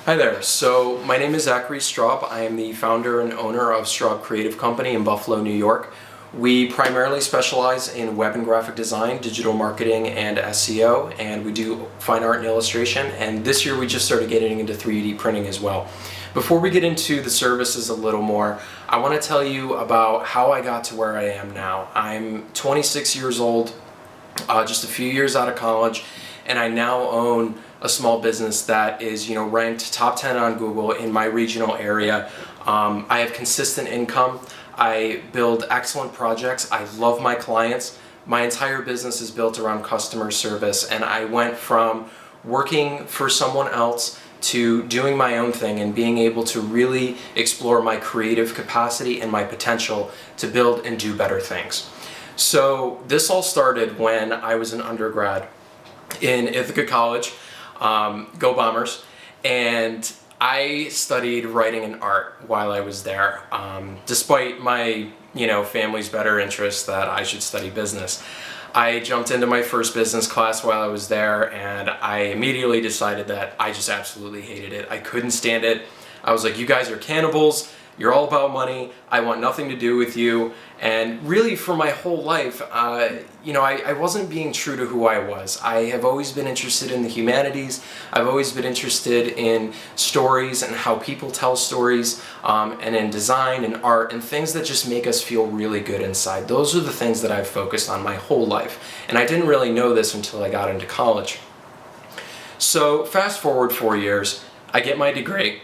Hi there. So my name is Zachary Straub. I am the founder and owner of Straub Creative Company in Buffalo, New York. We primarily specialize in web and graphic design, digital marketing, and SEO, and we do fine art and illustration. And this year we just started getting into 3D printing as well. Before we get into the services a little more, I want to tell you about how I got to where I am now. I'm 26 years old, just a few years out of college, and I now own a small business that is, ranked top 10 on Google in my regional area. I have consistent income. I build excellent projects. I love my clients. My entire business is built around customer service, and I went from working for someone else to doing my own thing and being able to really explore my creative capacity and my potential to build and do better things. So this all started when I was an undergrad in Ithaca College. Go Bombers, and I studied writing and art while I was there, despite my family's better interest that I should study business. I jumped into my first business class while I was there, and I immediately decided that I just absolutely hated it. I couldn't stand it. I was like, you guys are cannibals. You're all about money. I want nothing to do with you. And really, for my whole life, I wasn't being true to who I was. I have always been interested in the humanities. I've always been interested in stories and how people tell stories, and in design and art and things that just make us feel really good inside. Those are the things that I've focused on my whole life. And I didn't really know this until I got into college. So fast forward 4 years, I get my degree.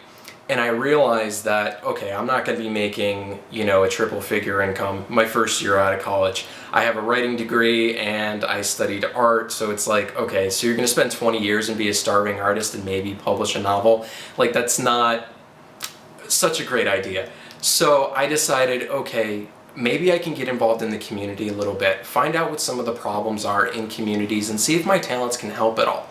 And I realized that, okay, I'm not going to be making, a triple figure income my first year out of college. I have a writing degree and I studied art, so it's like, okay, so you're going to spend 20 years and be a starving artist and maybe publish a novel? Like, that's not such a great idea. So I decided, okay, maybe I can get involved in the community a little bit, find out what some of the problems are in communities, and see if my talents can help at all.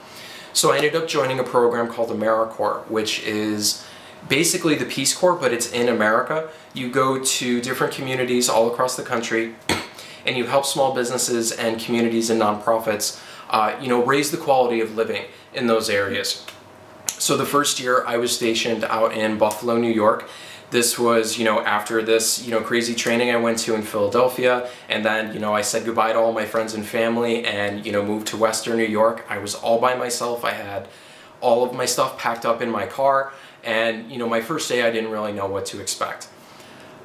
So I ended up joining a program called AmeriCorps, which is basically the Peace Corps, but it's in America. You go to different communities all across the country and you help small businesses and communities and nonprofits, raise the quality of living in those areas. So the first year I was stationed out in Buffalo, New York. This was, after this, crazy training I went to in Philadelphia, and then, I said goodbye to all my friends and family and, moved to Western New York. I was all by myself. I had all of my stuff packed up in my car. And, my first day I didn't really know what to expect.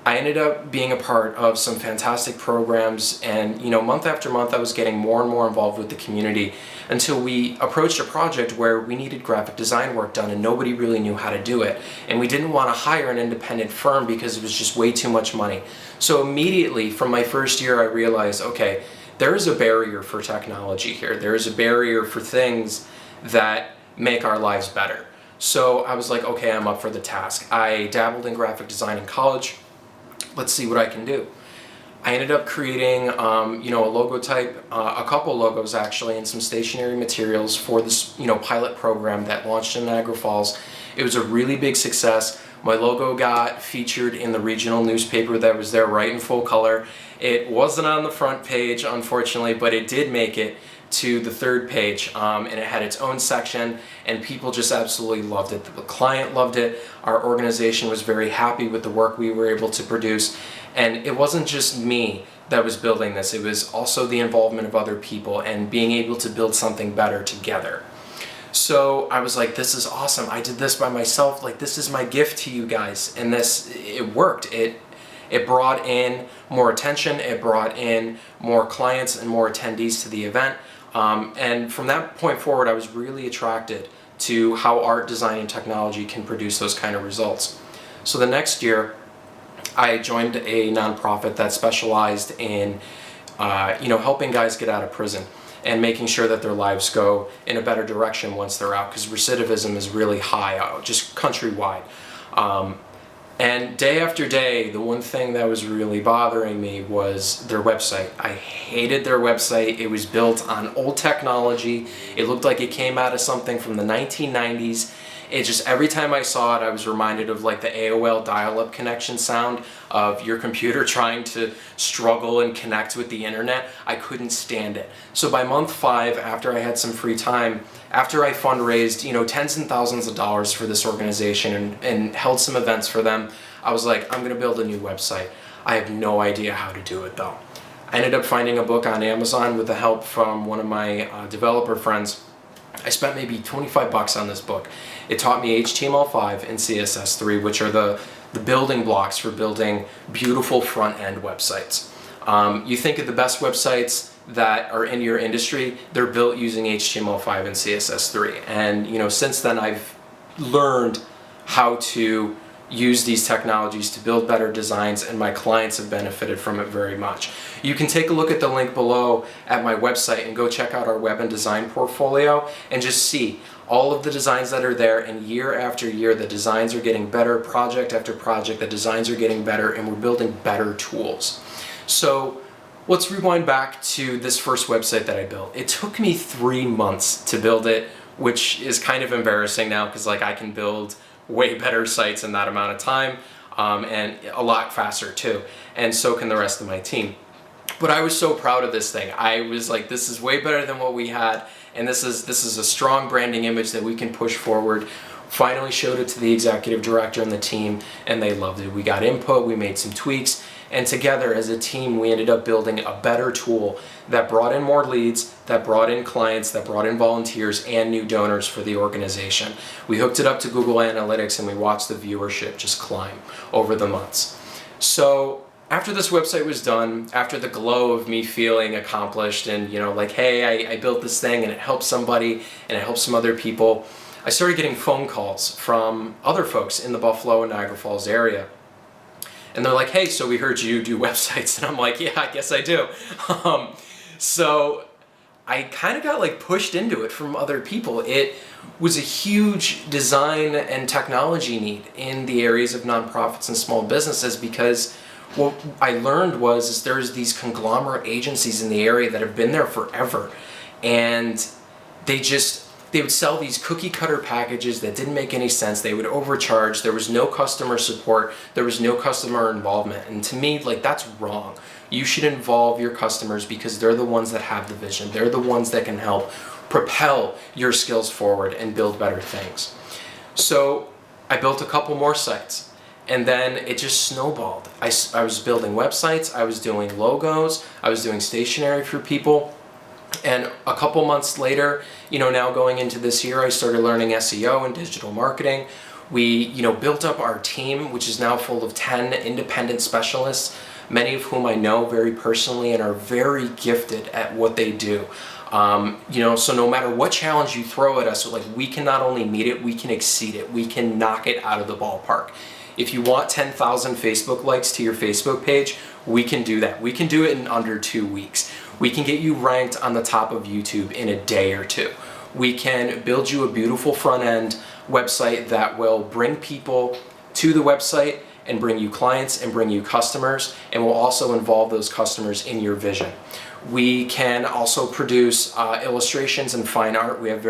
I ended up being a part of some fantastic programs, and, month after month I was getting more and more involved with the community until we approached a project where we needed graphic design work done and nobody really knew how to do it. And we didn't want to hire an independent firm because it was just way too much money. So immediately from my first year I realized, okay, there is a barrier for technology here. There is a barrier for things that make our lives better. So I was like, okay, I'm up for the task. I dabbled in graphic design in college. Let's see what I can do. I ended up creating, a logo type, a couple logos actually, and some stationery materials for this, pilot program that launched in Niagara Falls. It was a really big success. My logo got featured in the regional newspaper that was there right in full color. It wasn't on the front page, unfortunately, but it did make it to the third page, and it had its own section, and people just absolutely loved it. The client loved it. Our organization was very happy with the work we were able to produce, and it wasn't just me that was building this. It was also the involvement of other people and being able to build something better together. So I was like, this is awesome. I did this by myself. Like, this is my gift to you guys, and it worked. It brought in more attention. It brought in more clients and more attendees to the event. And from that point forward, I was really attracted to how art, design, and technology can produce those kind of results. So the next year, I joined a nonprofit that specialized in, helping guys get out of prison and making sure that their lives go in a better direction once they're out, because recidivism is really high, just countrywide. And day after day, the one thing that was really bothering me was their website. I hated their website. It was built on old technology. It looked like it came out of something from the 1990s. It just, every time I saw it, I was reminded of like the AOL dial-up connection sound of your computer trying to struggle and connect with the internet. I couldn't stand it. So by month 5, after I had some free time, After I fundraised, tens and thousands of dollars for this organization and held some events for them, I was like, I'm gonna build a new website. I have no idea how to do it though. I ended up finding a book on Amazon with the help from one of my developer friends. I spent maybe 25 bucks on this book. It taught me HTML5 and CSS3, which are the building blocks for building beautiful front-end websites. You think of the best websites that are in your industry, they're built using HTML5 and CSS3. And since then I've learned how to use these technologies to build better designs, and my clients have benefited from it very much. You can take a look at the link below at my website and go check out our web and design portfolio and just see all of the designs that are there, and year after year the designs are getting better, project after project the designs are getting better, and we're building better tools. So let's rewind back to this first website that I built. It took me 3 months to build it, which is kind of embarrassing now because I can build way better sites in that amount of time, and a lot faster too, and so can the rest of my team. But I was so proud of this thing. I was like, this is way better than what we had, and this is a strong branding image that we can push forward. Finally showed it to the executive director and the team, and they loved it. We got input, we made some tweaks, and together as a team we ended up building a better tool that brought in more leads, that brought in clients, that brought in volunteers and new donors for the organization. We hooked it up to Google Analytics and we watched the viewership just climb over the months. So after this website was done, after the glow of me feeling accomplished and like, hey, I built this thing and it helped somebody and it helped some other people, I started getting phone calls from other folks in the Buffalo and Niagara Falls area. And they're like, hey, so we heard you do websites. And I'm like, yeah, I guess I do. So I kind of got pushed into it from other people. It was a huge design and technology need in the areas of nonprofits and small businesses, because what I learned was there's these conglomerate agencies in the area that have been there forever. And they would sell these cookie cutter packages that didn't make any sense. They would overcharge. There was no customer support. There was no customer involvement. And to me, that's wrong. You should involve your customers because they're the ones that have the vision. They're the ones that can help propel your skills forward and build better things. So I built a couple more sites, and then it just snowballed. I was building websites. I was doing logos. I was doing stationery for people. And a couple months later, now going into this year, I started learning SEO and digital marketing. We, built up our team, which is now full of 10 independent specialists, many of whom I know very personally and are very gifted at what they do. So no matter what challenge you throw at us, we can not only meet it, we can exceed it. We can knock it out of the ballpark. If you want 10,000 Facebook likes to your Facebook page, we can do that. We can do it in under 2 weeks. We can get you ranked on the top of YouTube in a day or two. We can build you a beautiful front end website that will bring people to the website and bring you clients and bring you customers, and will also involve those customers in your vision. We can also produce illustrations and fine art. We have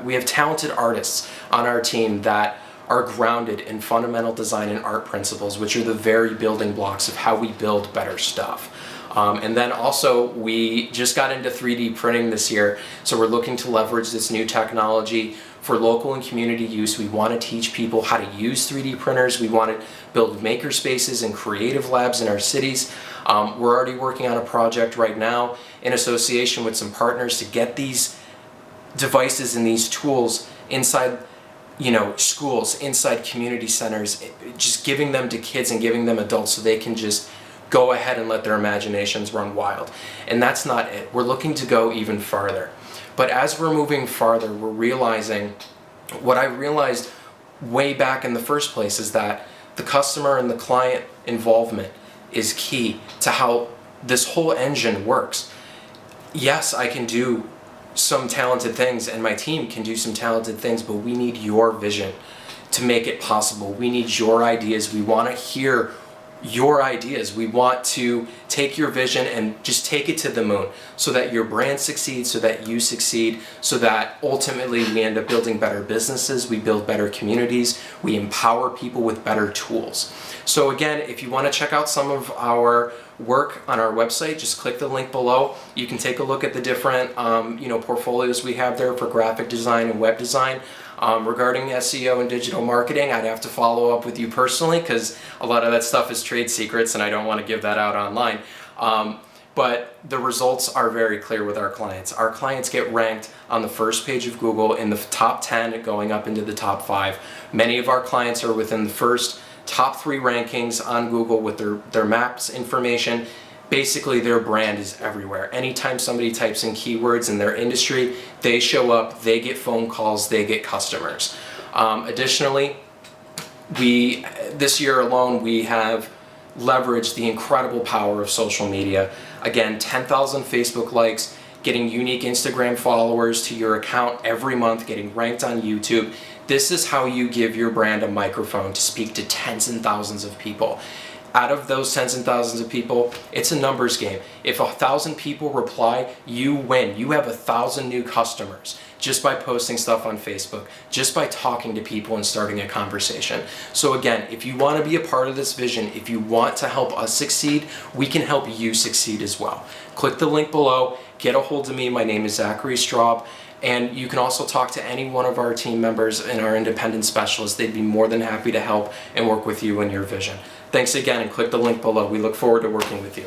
we have talented artists on our team that are grounded in fundamental design and art principles, which are the very building blocks of how we build better stuff. And then also we just got into 3D printing this year, so we're looking to leverage this new technology for local and community use. We want to teach people how to use 3D printers. We want to build maker spaces and creative labs in our cities. We're already working on a project right now in association with some partners to get these devices and these tools inside schools, inside community centers, just giving them to kids and giving them adults so they can just go ahead and let their imaginations run wild. And that's not it. We're looking to go even farther. But as we're moving farther, we're realizing what I realized way back in the first place is that the customer and the client involvement is key to how this whole engine works. Yes, I can do some talented things and my team can do some talented things, but we need your vision to make it possible. We need your ideas. We want to hear your ideas. We want to take your vision and just take it to the moon so that your brand succeeds, so that you succeed, so that ultimately we end up building better businesses, we build better communities, we empower people with better tools. So again, if you want to check out some of our work on our website, just click the link below. You can take a look at the different portfolios we have there for graphic design and web design. Regarding SEO and digital marketing, I'd have to follow up with you personally because a lot of that stuff is trade secrets and I don't want to give that out online. But the results are very clear with our clients. Our clients get ranked on the first page of Google in the top 10 going up into the top 5. Many of our clients are within the first top 3 rankings on Google with their maps information. Basically, their brand is everywhere. Anytime somebody types in keywords in their industry, they show up, they get phone calls, they get customers. Additionally, this year alone, we have leveraged the incredible power of social media. Again, 10,000 Facebook likes, getting unique Instagram followers to your account every month, getting ranked on YouTube. This is how you give your brand a microphone to speak to tens and thousands of people. Out of those tens and thousands of people, it's a numbers game. If 1,000 people reply, you win. You have 1,000 new customers just by posting stuff on Facebook, just by talking to people and starting a conversation. So again, if you want to be a part of this vision, if you want to help us succeed, we can help you succeed as well. Click the link below, get a hold of me. My name is Zachary Straub. And you can also talk to any one of our team members and our independent specialists. They'd be more than happy to help and work with you in your vision. Thanks again, and click the link below. We look forward to working with you.